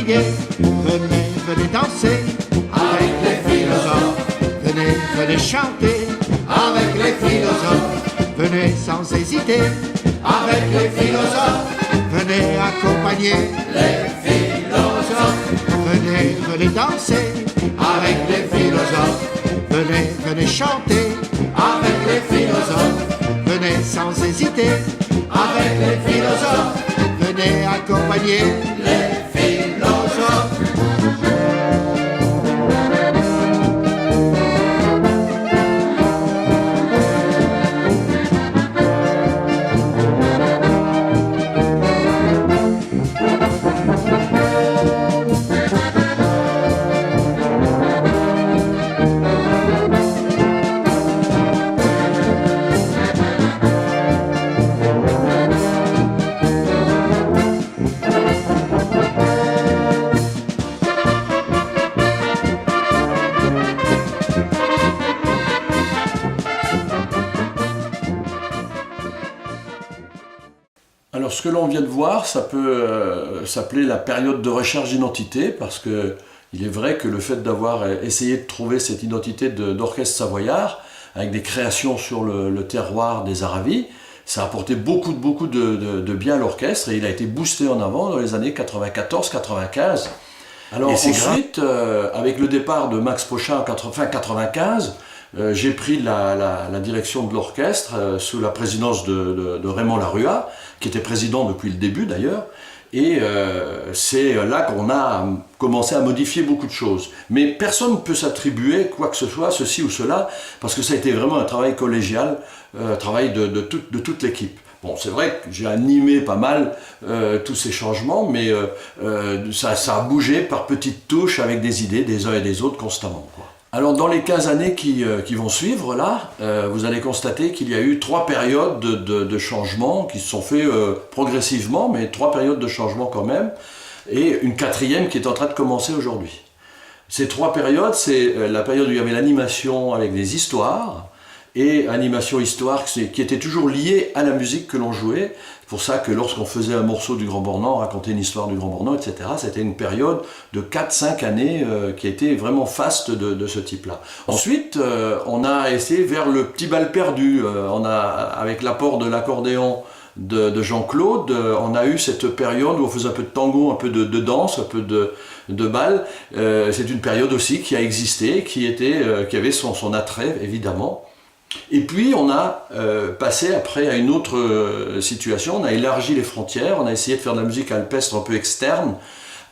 fatigué. Venez, venez danser avec les philosophes. Venez, venez chanter avec les philosophes. Venez sans hésiter avec les philosophes. Venez accompagner les philosophes. Venez, venez danser avec les philosophes. Venez, venez chanter avec les philosophes. Venez sans hésiter avec les philosophes. Venez accompagner les philosophes. Alors ce que l'on vient de voir, ça peut s'appeler la période de recherche d'identité, parce que il est vrai que le fait d'avoir essayé de trouver cette identité d'orchestre savoyard, avec des créations sur le terroir des Aravis, ça a apporté beaucoup de bien à l'orchestre, et il a été boosté en avant dans les années 94-95. Alors ensuite, avec le départ de Max Pochin en fin 95, j'ai pris la direction de l'orchestre sous la présidence de Raymond Larua, qui était président depuis le début d'ailleurs, et c'est là qu'on a commencé à modifier beaucoup de choses. Mais personne ne peut s'attribuer quoi que ce soit, ceci ou cela, parce que ça a été vraiment un travail collégial, un travail de toute l'équipe. Bon, c'est vrai que j'ai animé pas mal tous ces changements, mais ça a bougé par petites touches avec des idées des uns et des autres constamment, quoi. Alors dans les 15 années qui vont suivre, là, vous allez constater qu'il y a eu 3 périodes de changements qui se sont faits progressivement, mais 3 périodes de changements quand même, et une 4e qui est en train de commencer aujourd'hui. Ces 3 périodes, c'est la période où il y avait l'animation avec des histoires, et animation-histoire qui était toujours liée à la musique que l'on jouait. C'est pour ça que lorsqu'on faisait un morceau du Grand Bornand, raconter une histoire du Grand Bornand, etc., c'était une période de 4-5 années qui a été vraiment faste de ce type-là. Ensuite, on a essayé vers le petit bal perdu. Avec l'apport de l'accordéon de Jean-Claude, on a eu cette période où on faisait un peu de tango, un peu de danse, un peu de bal. C'est une période aussi qui a existé, qui avait son attrait, évidemment. Et puis on a passé après à une autre situation, on a élargi les frontières, on a essayé de faire de la musique alpestre un peu externe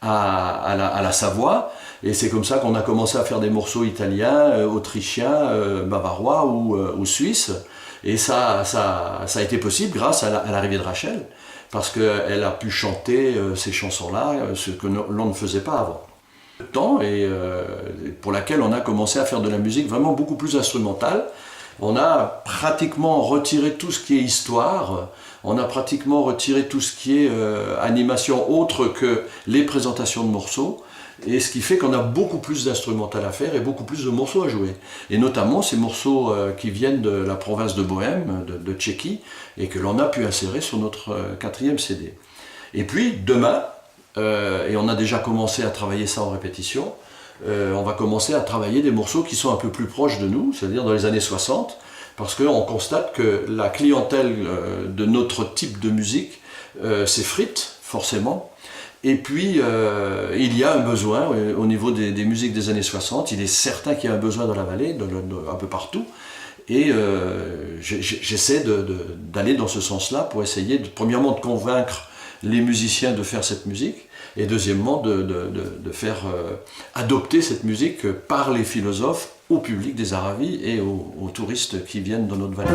à la Savoie, et c'est comme ça qu'on a commencé à faire des morceaux italiens, autrichiens, bavarois ou suisses, et ça a été possible grâce à l'arrivée de Rachel, parce qu'elle a pu chanter ces chansons-là, ce que l'on ne faisait pas avant. Temps, et pour laquelle on a commencé à faire de la musique vraiment beaucoup plus instrumentale. On a pratiquement retiré tout ce qui est histoire, on a pratiquement retiré tout ce qui est animation autre que les présentations de morceaux, et ce qui fait qu'on a beaucoup plus d'instrumental à faire et beaucoup plus de morceaux à jouer. Et notamment ces morceaux qui viennent de la province de Bohême, de Tchéquie, et que l'on a pu insérer sur notre 4e CD. Et puis demain, et on a déjà commencé à travailler ça en répétition, on va commencer à travailler des morceaux qui sont un peu plus proches de nous, c'est-à-dire dans les années 60, parce qu'on constate que la clientèle de notre type de musique s'effrite, forcément. Et puis, il y a un besoin au niveau des musiques des années 60, il est certain qu'il y a un besoin dans la vallée, un peu partout, et j'essaie d'aller dans ce sens-là pour essayer, premièrement, de convaincre les musiciens de faire cette musique, et deuxièmement de faire adopter cette musique par les philosophes au public des Aravis et aux touristes qui viennent dans notre vallée.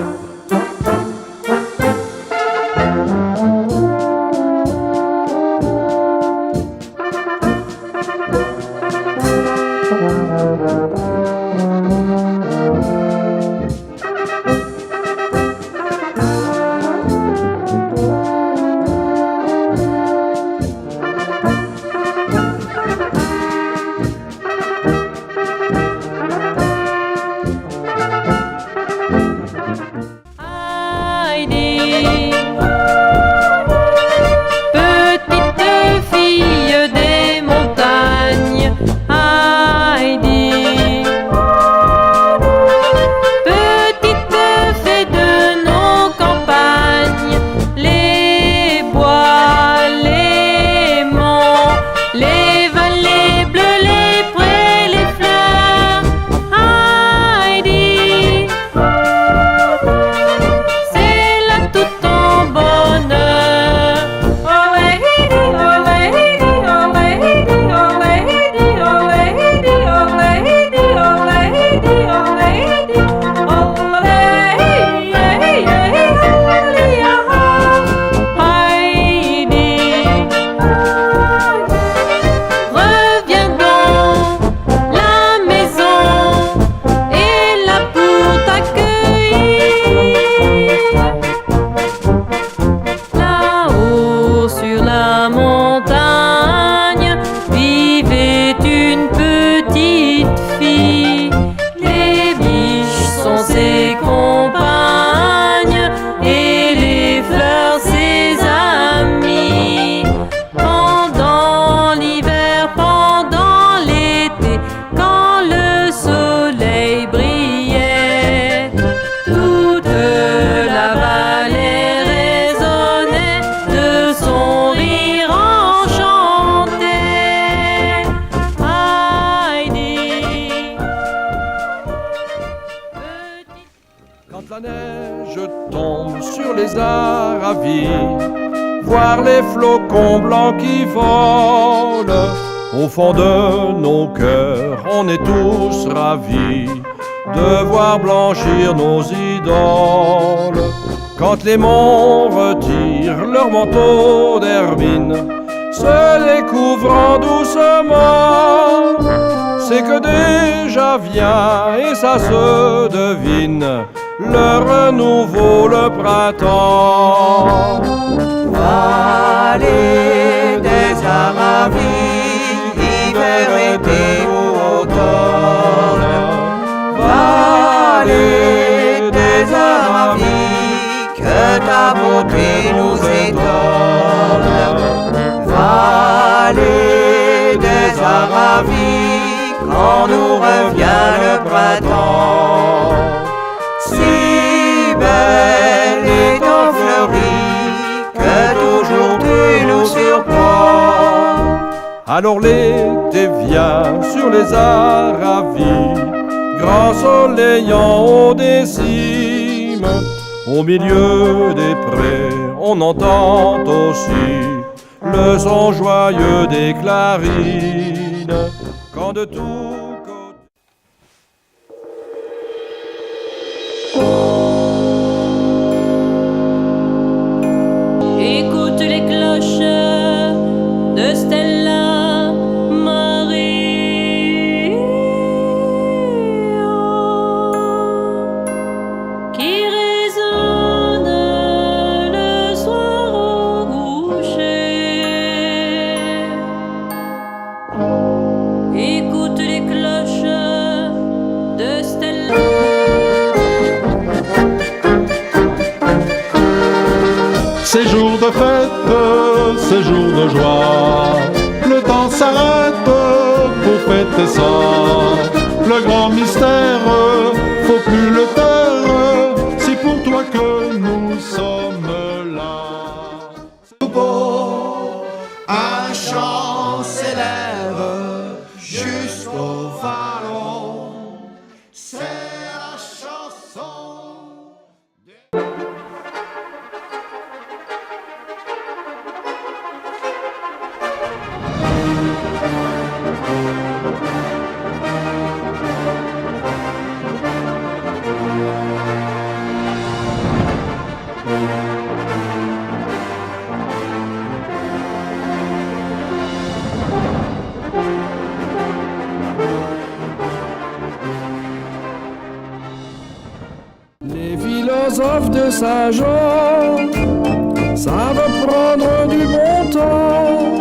vie, voir les flocons blancs qui volent. Au fond de nos cœurs, on est tous ravis de voir blanchir nos idoles. Quand les monts retirent leur manteau d'hermine, se découvrant doucement, c'est que déjà vient, et ça se devine, le renouveau, le printemps. Vallée des Aravis, hiver, été ou automne. Vallée des Aravis, que ta beauté nous étonne. Vallée des Aravis, quand nous revient le printemps. Si belle et enfleurie, que toujours tu nous surprends. Alors l'été vient sur les Aravis, grand soleillant haut des cimes. Au milieu des prés, on entend aussi le son joyeux des clarines. Quand de tous côtés écoute les cloches de Stella Maria qui résonne le soir au coucher. Écoute les cloches de Stella. Ces jours de fête, ces jours de joie, le temps s'arrête pour fêter ça. Le grand mystère, faut plus le taire, c'est pour toi que nous sommes là. Beau, un chant s'élève jusqu'au vallon. C'est la chanson. les philosophes de Saint-Jean savent prendre du bon temps.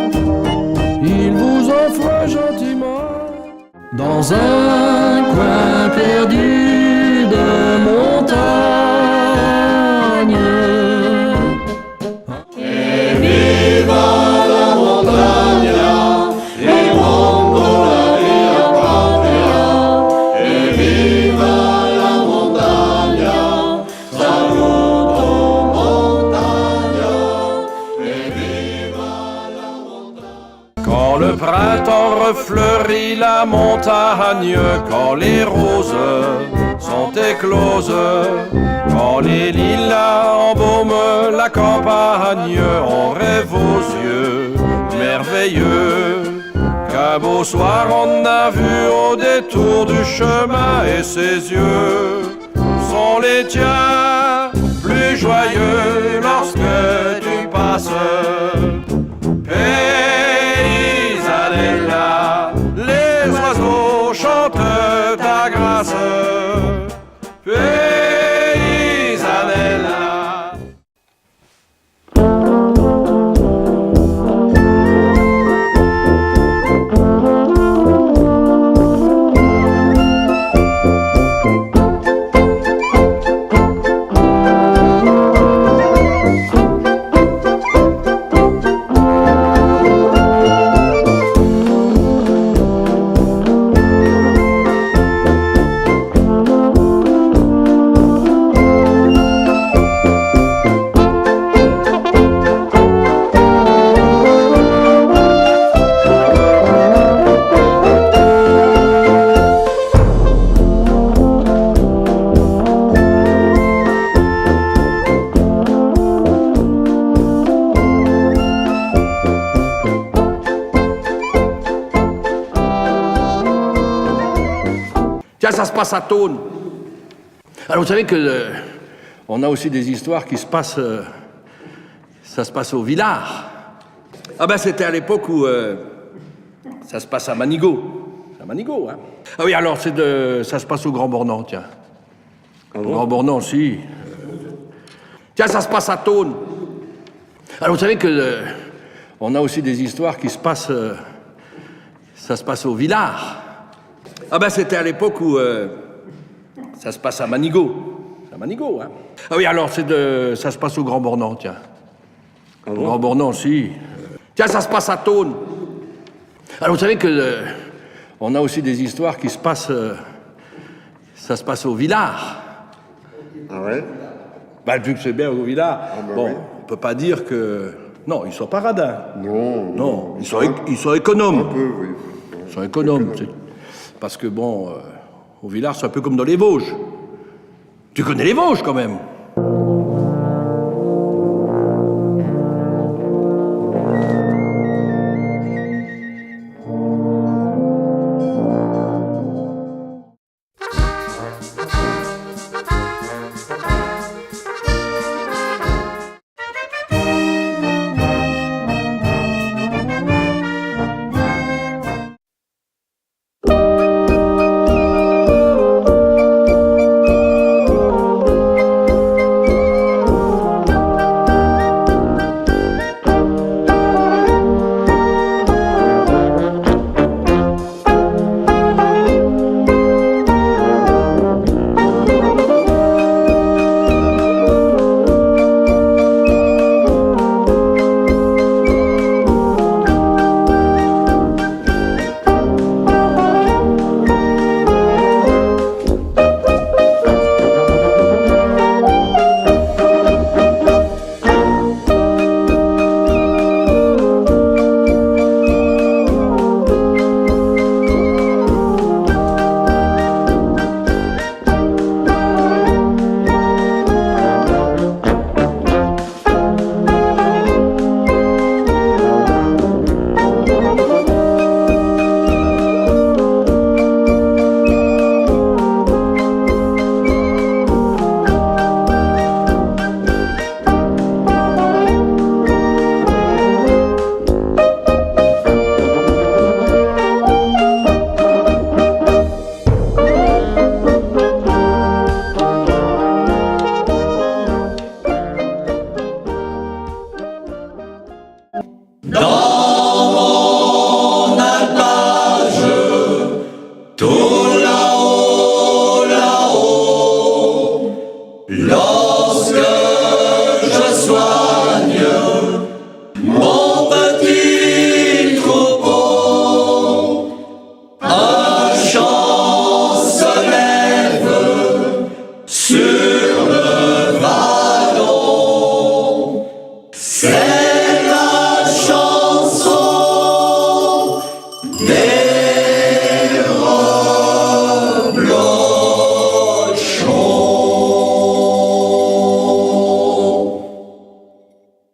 Ils vous offrent gentiment dans un coin perdu de montagne. Et viva la montagna, et mondo la via patria. Et viva la montagna, saluto montagna. Et viva la montagna. Quand le printemps refleurit la montagne, quand les roses sont écloses, quand les lilas embaument la campagne, on rêve aux yeux merveilleux qu'un beau soir on a vu au détour du chemin, et ses yeux sont les tiens, plus joyeux lorsque tu passes. Paysanella, les oiseaux chantent ta grâce. Paysanella. Tiens, ça se passe à Thônes. Alors vous savez que on a aussi des histoires qui se passent. Ça se passe au Villard. Ah ben c'était à l'époque où ça se passe à Manigot. C'est à Manigot, hein. Ah oui, alors ça se passe au Grand Bornand, tiens. Au Grand Bornand aussi. Tiens, ça se passe à Thônes. Alors vous savez que on a aussi des histoires qui se passent. Ça se passe au Villard. Ah ben c'était à l'époque où ça se passe à Manigot. C'est à Manigot, hein. Ah oui, alors ça se passe au Grand Bornand, tiens. Au Grand Bornand aussi. Tiens, ça se passe à Thônes. Alors vous savez que on a aussi des histoires qui se passent. Ça se passe au Villard. Ah ouais? Bah, vu que c'est bien au Villard, bon, oui. on peut pas dire que. Non, ils sont pas radins. Non. Non, ils sont économes. Un peu, oui. Ils sont économes. Parce que bon, au Villard, c'est un peu comme dans les Vosges. Tu connais les Vosges quand même.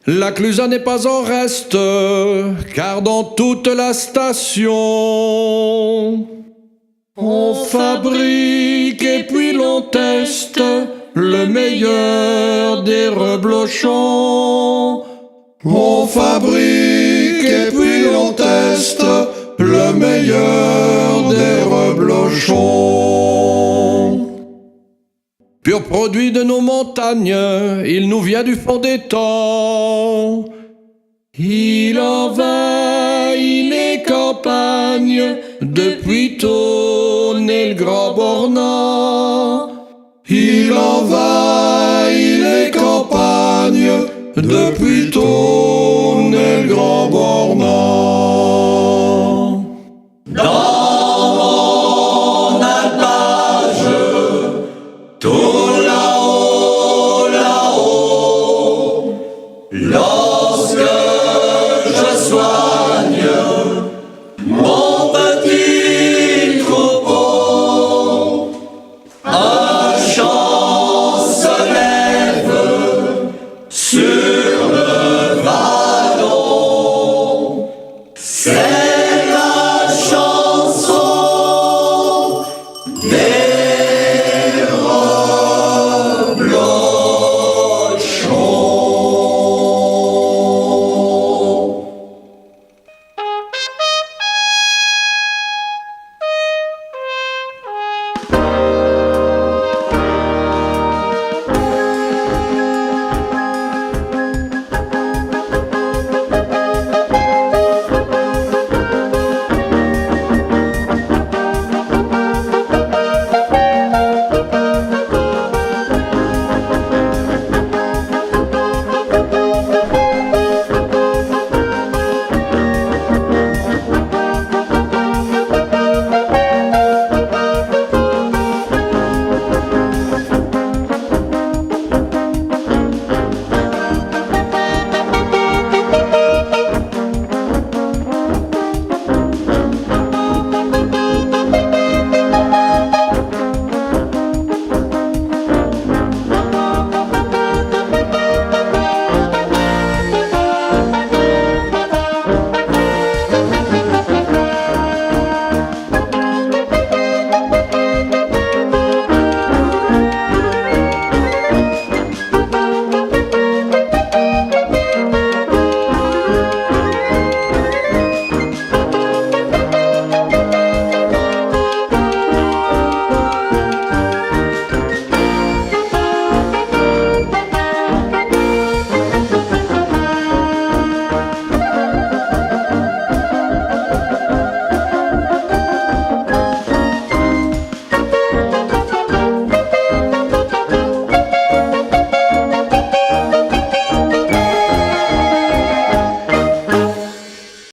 La Clusaz n'est pas en reste, car dans toute la station, on fabrique et puis l'on teste le meilleur des reblochons. On fabrique et puis l'on teste le meilleur des reblochons. Pur produit de nos montagnes, il nous vient du fond des temps. Il envahit les campagnes depuis Thônes et le Grand Bornand. Il envahit les campagnes depuis Thônes et le Grand Bornand.